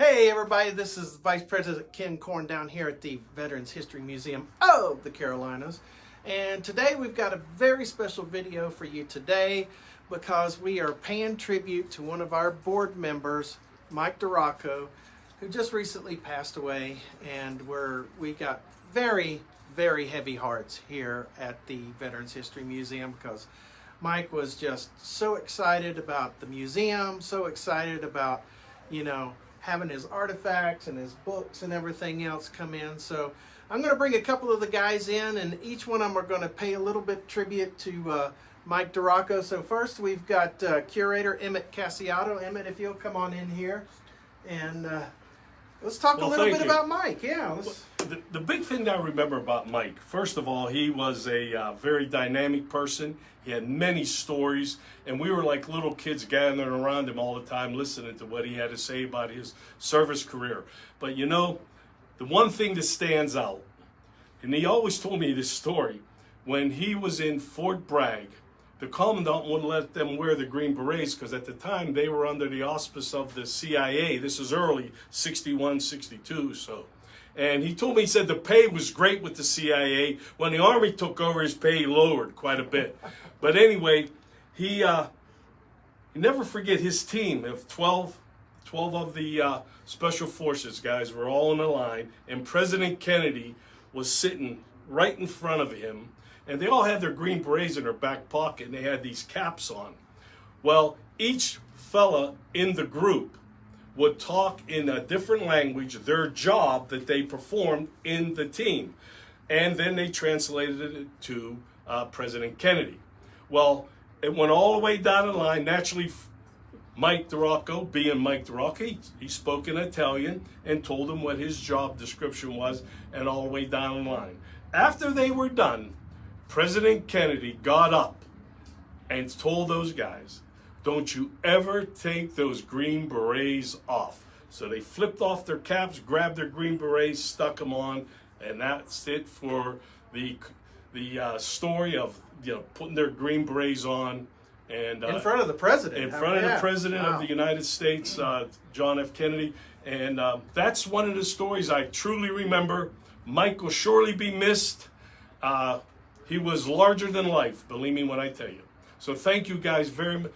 Hey everybody, this is Vice President Ken Korn down here at the Veterans History Museum of the Carolinas. And today we've got a very special video for you today because we are paying tribute to one of our board members, Mike DiRocco, who just recently passed away. And we got very, very heavy hearts here at the Veterans History Museum because Mike was just so excited about the museum, so excited about, having his artifacts and his books and everything else come in. So I'm going to bring a couple of the guys in, and each one of them are going to pay a little bit tribute to Mike DiRocco. So first we've got curator Emmett Cassiato. Emmett, if you'll come on in here, and let's talk a little bit about Mike. Yeah. The big thing that I remember about Mike, first of all, he was a very dynamic person. He had many stories, and we were like little kids gathering around him all the time, listening to what he had to say about his service career. But the one thing that stands out, and he always told me this story, when he was in Fort Bragg, the commandant wouldn't let them wear the green berets because at the time they were under the auspice of the CIA. This is early 61, 62, so. And he told me, he said the pay was great with the CIA. When the Army took over, his pay lowered quite a bit. But anyway, he never forget his team of 12 of the Special Forces guys were all in a line, and President Kennedy was sitting right in front of him, and they all had their green berets in their back pocket, and they had these caps on. Well, each fella in the group would talk in a different language, their job that they performed in the team. And then they translated it to President Kennedy. Well, it went all the way down the line. Naturally, Mike DiRocco, being Mike DiRocco, he spoke in Italian and told them what his job description was, and all the way down the line. After they were done, President Kennedy got up and told those guys, "Don't you ever take those green berets off." So they flipped off their caps, grabbed their green berets, stuck them on, and that's it for the story of putting their green berets on. And in front of the president. In front of the president of the United States, John F. Kennedy. And that's one of the stories I truly remember. Mike will surely be missed. He was larger than life, believe me when I tell you. So thank you guys very much.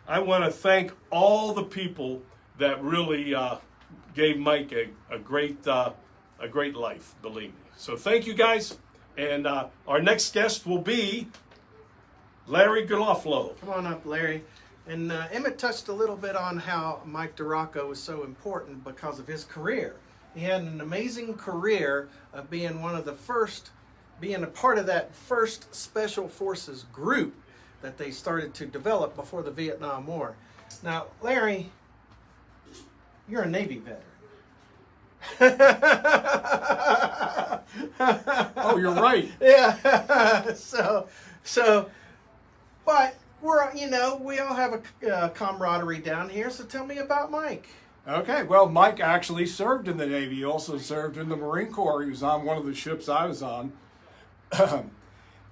I want to thank all the people that really gave Mike a great life, believe me. So thank you guys. And our next guest will be Larry Garofalo. Come on up, Larry. And Emmett touched a little bit on how Mike DiRocco was so important because of his career. He had an amazing career of being a part of that first Special Forces group that they started to develop before the Vietnam War. Now, Larry, you're a Navy veteran. Oh, you're right. Yeah. But we all have a camaraderie down here. So tell me about Mike. Okay, well, Mike actually served in the Navy. He also served in the Marine Corps. He was on one of the ships I was on.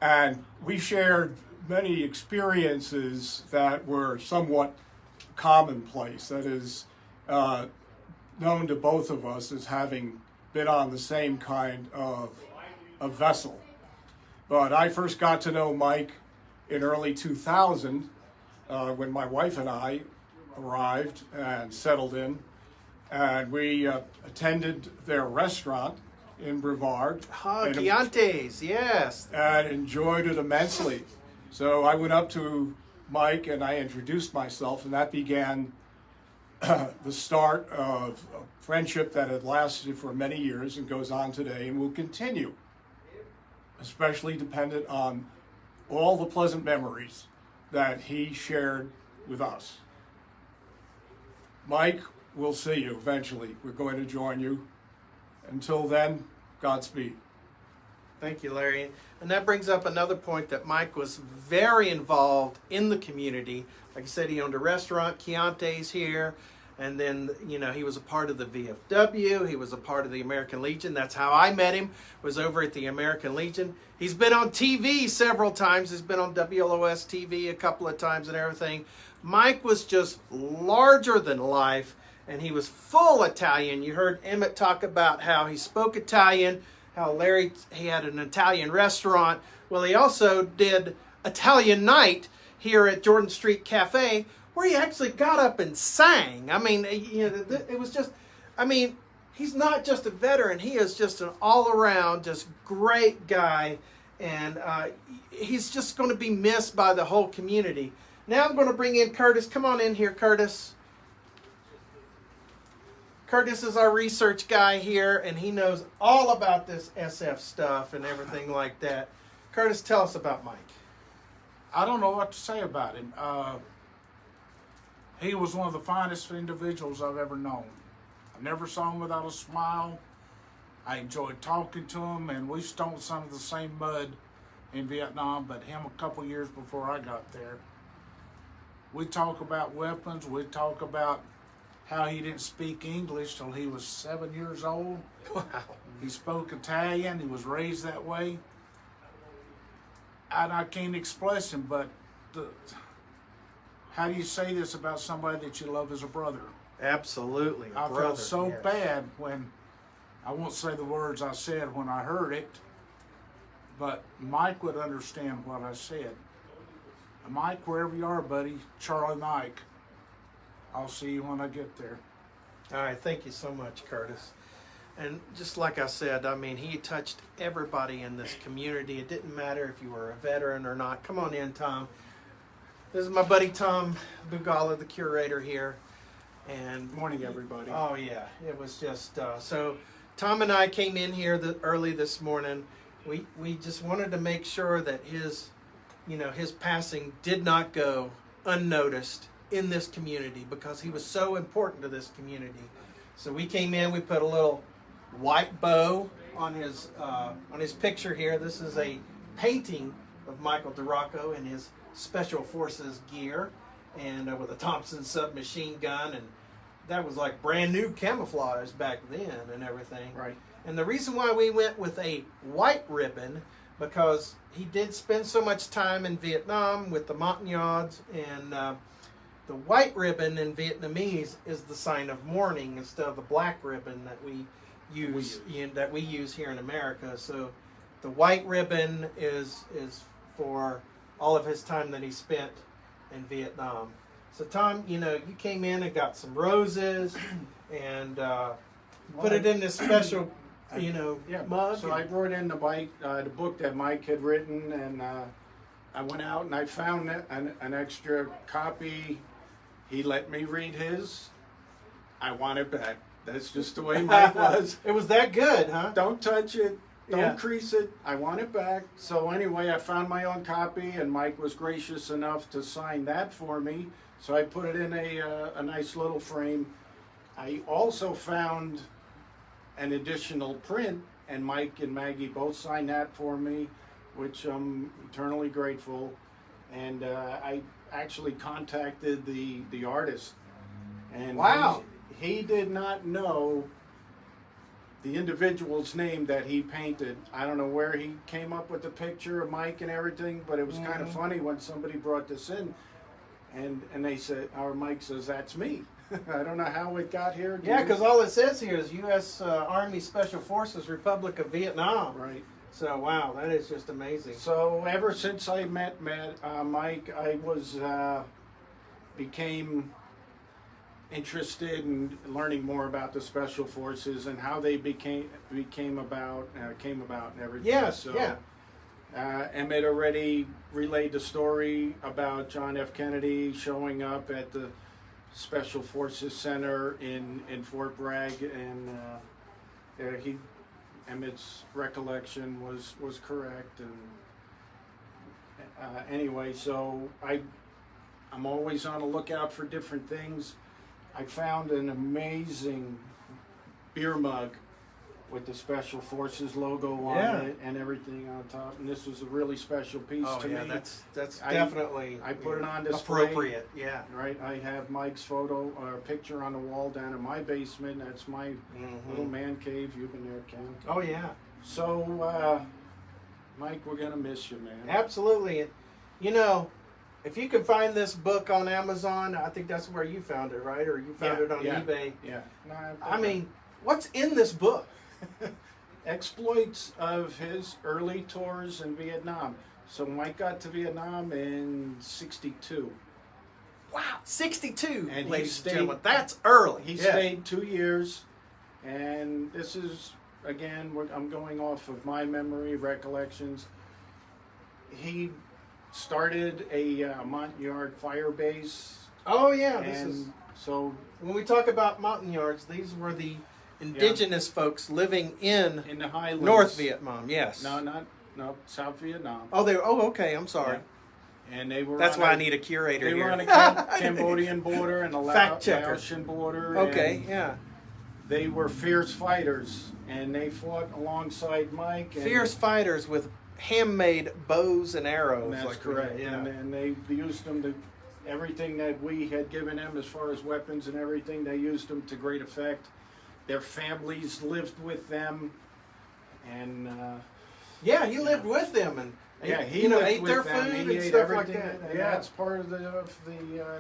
And we shared many experiences that were somewhat commonplace. That is known to both of us as having been on the same kind of a vessel. But I first got to know Mike in early 2000 when my wife and I arrived and settled in. And we attended their restaurant in Brevard. Chianti's, yes. And enjoyed it immensely. So I went up to Mike and I introduced myself, and that began the start of a friendship that had lasted for many years and goes on today and will continue, especially dependent on all the pleasant memories that he shared with us. Mike, we'll see you eventually. We're going to join you. Until then, Godspeed. Thank you, Larry. And that brings up another point, that Mike was very involved in the community. Like I said, he owned a restaurant, Chianti's, here. And then, he was a part of the VFW. He was a part of the American Legion. That's how I met him, was over at the American Legion. He's been on TV several times. He's been on WLOS TV a couple of times and everything. Mike was just larger than life. and he was full Italian. You heard Emmett talk about how he spoke Italian, how Larry, he had an Italian restaurant. Well, he also did Italian night here at Jordan Street Cafe, where he actually got up and sang. I mean, you know, it was just, I mean, he's not just a veteran, he is just an all-around, just great guy, and he's just going to be missed by the whole community. Now I'm going to bring in Curtis. Come on in here, Curtis. Curtis is our research guy here, and he knows all about this SF stuff and everything like that. Curtis, tell us about Mike. I don't know what to say about him. He was one of the finest individuals I've ever known. I never saw him without a smile. I enjoyed talking to him, and we stoned some of the same mud in Vietnam, but him a couple years before I got there. We talk about weapons. We talk about how he didn't speak English till he was 7 years old. Wow. He spoke Italian. He was raised that way. And I can't express him, but how do you say this about somebody that you love as a brother? Absolutely. I brother, felt so yes. bad when, I won't say the words I said when I heard it, but Mike would understand what I said. Mike, wherever you are, buddy, Charlie Mike, I'll see you when I get there. All right, thank you so much, Curtis. And just like I said, I mean, he touched everybody in this community. It didn't matter if you were a veteran or not. Come on in, Tom. This is my buddy Tom Bugala, the curator here. And Morning, everybody. oh yeah, it was just so. Tom and I came in here early this morning. We just wanted to make sure that his passing did not go unnoticed in this community, because he was so important to this community. So we came in, we put a little white bow on his picture here. This is a painting of Michael DiRocco in his Special Forces gear, and with a Thompson submachine gun, and that was like brand new camouflage back then and everything. Right. And the reason why we went with a white ribbon, because he did spend so much time in Vietnam with the Montagnards, and the white ribbon in Vietnamese is the sign of mourning instead of the black ribbon that we use here in America. So the white ribbon is for all of his time that he spent in Vietnam. So Tom, you came in and got some roses and put it in this special, mug. So I brought in the book that Mike had written, and I went out and I found an extra copy. He let me read his. I want it back. That's just the way Mike was. It was that good, huh? Don't touch it. Don't Yeah. crease it. I want it back. So anyway, I found my own copy, and Mike was gracious enough to sign that for me. So I put it in a nice little frame. I also found an additional print, and Mike and Maggie both signed that for me, which I'm eternally grateful. And I actually contacted the artist, and Wow. he did not know the individual's name that he painted. I don't know where he came up with the picture of Mike and everything, but it was kind of funny when somebody brought this in, and they said, our Mike says, that's me. I don't know how it got here. Yeah, because all it says here is U.S. Army Special Forces, Republic of Vietnam. Right. So, wow, that is just amazing. So ever since I met Mike, I became interested in learning more about the Special Forces and how they came about and everything. Yes, so, yeah. Emmett already relayed the story about John F. Kennedy showing up at the Special Forces Center in Fort Bragg, and Emmett's recollection was correct. And anyway, so I'm always on the lookout for different things. I found an amazing beer mug with the Special Forces logo on it and everything on top, and this was a really special piece to me. that's definitely I put it on display. appropriate. Yeah. Right, I have Mike's photo or picture on the wall down in my basement. That's my little man cave. You've been there, Ken. Oh yeah. So, Mike, we're gonna miss you, man. Absolutely. If you can find this book on Amazon, I think that's where you found it, right? Or you found it on eBay. Yeah. No, I mean, what's in this book? exploits of his early tours in Vietnam. So Mike got to Vietnam in '62. Wow, 62, And he ladies stayed- and gentlemen. That's early. He Yeah. stayed 2 years, and this is, again, I'm going off of my memory, recollections. He started a Montagnard fire base, Oh, yeah. This is and so when we talk about Montagnards, these were the indigenous folks living in in the highlands, North Vietnam. Yes. No, South Vietnam. Oh, they. Oh, okay. I'm sorry. Yeah. And they were. That's on why a- I need a curator They here. were on a Cambodian border and a Fact checker. Laotian border. Okay. and Yeah. They were fierce fighters, and they fought alongside Mike. And Fierce fighters with handmade bows and arrows. That's like we correct. had, yeah. And they used them to everything that we had given them as far as weapons and everything. They used them to great effect. Their families lived with them, and Yeah, he lived with them and yeah, he you know, lived ate with their them. food He and ate stuff like everything, that. and Yeah. that's part of the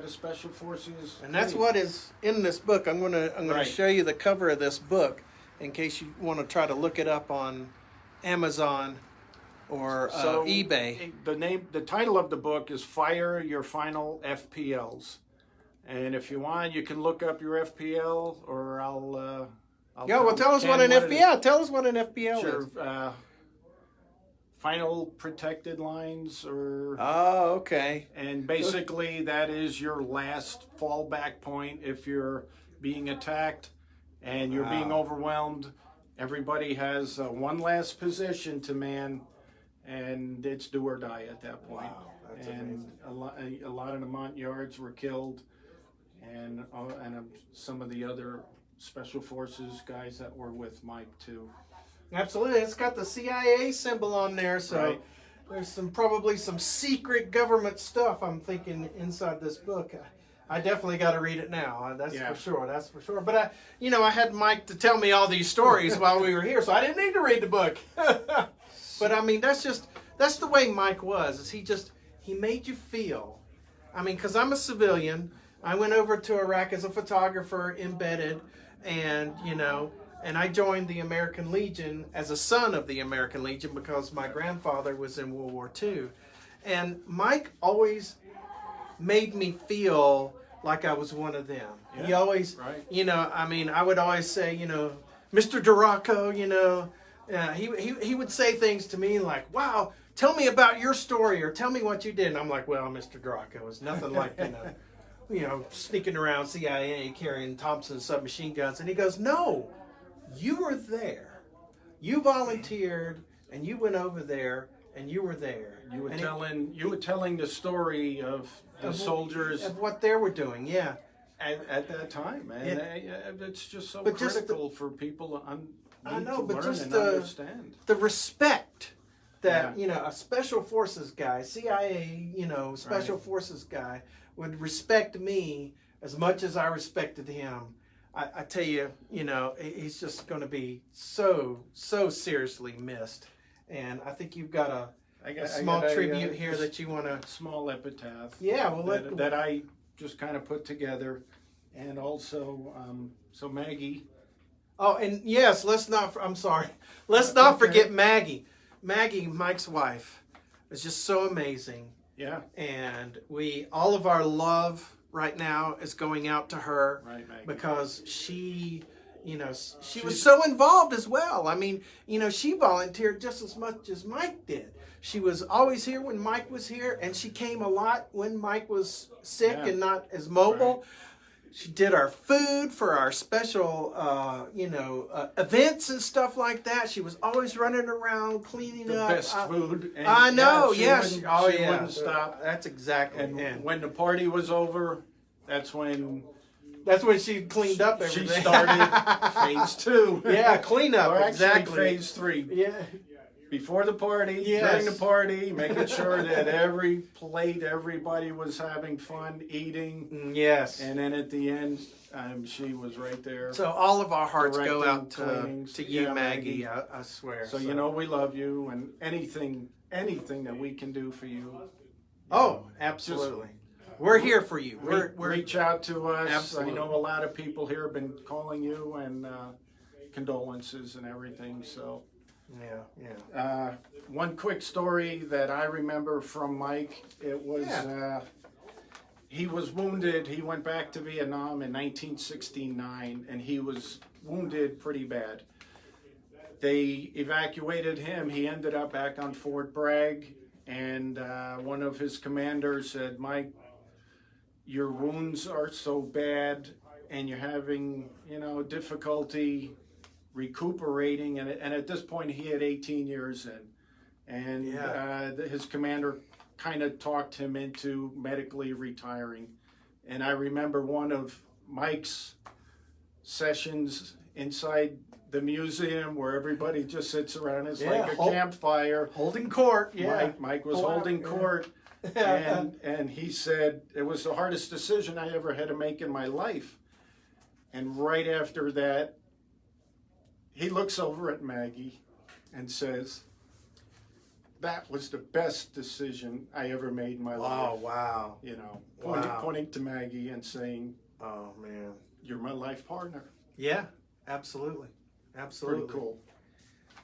special forces. And that's thing. what is in this book. I'm gonna Right. show you the cover of this book in case you want to try to look it up on Amazon or eBay. The title of the book is "Fire Your Final FPLs," and if you want, you can look up your FPL, or I'll Yeah, well, tell us Ken what an it is. FPL. Tell us what an FPL Sure. is. Final protected lines, or Oh, okay. and basically that is your last fallback point if you're being attacked and you're being Wow. overwhelmed. Everybody has one last position to man, and it's do or die at that point. Wow, that's and a lot of the Montagnards were killed, and some of the other special forces guys that were with Mike too. Absolutely. It's got the CIA symbol on there, so Right. there's probably some secret government stuff, I'm thinking, inside this book. I definitely got to read it now. That's Yeah. for sure. That's for sure. But I had Mike to tell me all these stories while we were here, so I didn't need to read the book. But I mean, that's the way Mike was. Is he made you feel. I mean, because I'm a civilian. I went over to Iraq as a photographer, embedded, and and I joined the American Legion as a son of the American Legion because my grandfather was in World War II. And Mike always made me feel like I was one of them. He Yeah, always, right. I would always say, Mr. DiRocco, he would say things to me like, wow, tell me about your story or tell me what you did. And I'm like, well, Mr. DiRocco, it's nothing like, sneaking around CIA carrying Thompson submachine guns. And he goes, no, you were there. You volunteered and you went over there and you were there. You were And telling the story of the soldiers of what they were doing, yeah. at that time, and it's just so But just critical for people to I know, to but learn just and the- understand. The respect that Yeah. a special forces guy, CIA, special forces guy would respect me as much as I respected him. I tell you, he's just going to be so seriously missed. And I think you've got a small tribute here that you want to. Small epitaph. Yeah, well, that I just kind of put together, and also so Maggie. Oh, and yes, let's not forget Maggie. Maggie, Mike's wife, is just so amazing. Yeah. And all of our love right now is going out to her. Right, Maggie. Because she was so involved as well. I mean, she volunteered just as much as Mike did. She was always here when Mike was here, and she came a lot when Mike was sick and not as mobile. Right. She did our food for our special, events and stuff like that. She was always running around cleaning the up. best food. And I know, she yes. wouldn't, Oh, she yeah. wouldn't stop. That's exactly. And when the party was over, that's when she cleaned up everything. she started phase 2. Yeah, cleanup. Or actually exactly. phase 3. Yeah. Before the party, Yes. during the party, making sure that every plate, everybody was having fun eating. Yes. And then at the end, she was right there. So all of our hearts go directing out cleanings. to you, Yeah, Maggie. I swear. So we love you, and anything that we can do for you, Oh, absolutely. We're here for you. We're Reach out to us. Absolutely. I know a lot of people here have been calling you and condolences and everything. So, yeah. one quick story that I remember from Mike. It was he was wounded. He went back to Vietnam in 1969, and he was wounded pretty bad. They evacuated him. He ended up back on Fort Bragg, and one of his commanders said, "Mike, your wounds are so bad, and you're having, difficulty recuperating." And at this point, he had 18 years in, and his commander kind of talked him into medically retiring. And I remember one of Mike's sessions inside the museum where everybody just sits around. It's like a campfire. Holding court, Mike was holding court. And he said, it was the hardest decision I ever had to make in my life. And right after that, he looks over at Maggie and says, "That was the best decision I ever made in my life." Oh, wow. Pointing to Maggie and saying, "Oh, man. You're my life partner." Yeah, absolutely. Absolutely. Pretty cool.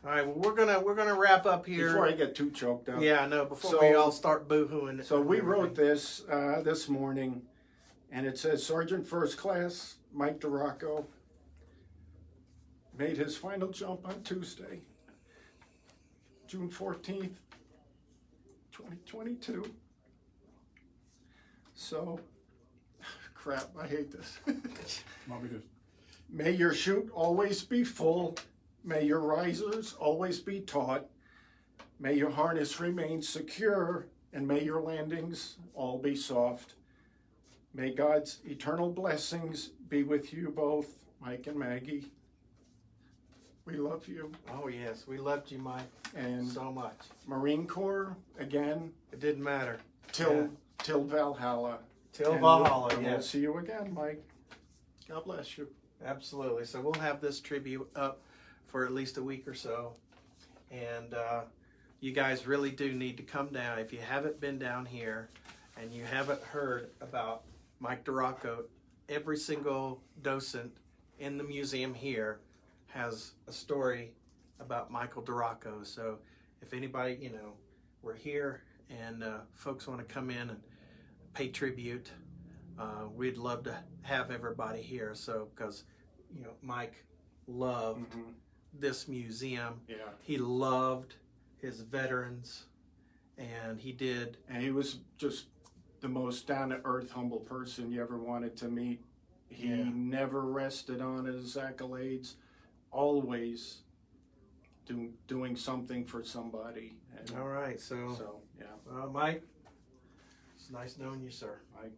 All right, well, we're gonna wrap up here. Before I get too choked up. Yeah, I know. Before we all start boo-hooing. So we wrote this this morning, and it says, "Sergeant First Class Mike DiRocco made his final jump on Tuesday, June 14th, 2022. So, crap, I hate this. May your chute always be full. May your risers always be taut. May your harness remain secure, and may your landings all be soft. May God's eternal blessings be with you both, Mike and Maggie. We love you." Oh, yes. We loved you, Mike, And so much. Marine Corps, again, It didn't matter. till Valhalla. Till And Valhalla, we'll yes. see you again, Mike. God bless you. Absolutely. So we'll have this tribute up for at least a week or so. And you guys really do need to come down. If you haven't been down here and you haven't heard about Mike DiRocco, every single docent in the museum here has a story about Michael DiRocco. So if anybody, we're here and folks want to come in and pay tribute, we'd love to have everybody here. So because Mike loved this museum. Yeah. He loved his veterans, and he did. And he was just the most down-to-earth, humble person you ever wanted to meet. He never rested on his accolades, always doing something for somebody. And All right, so yeah. Mike, it's nice knowing you, sir. Mike.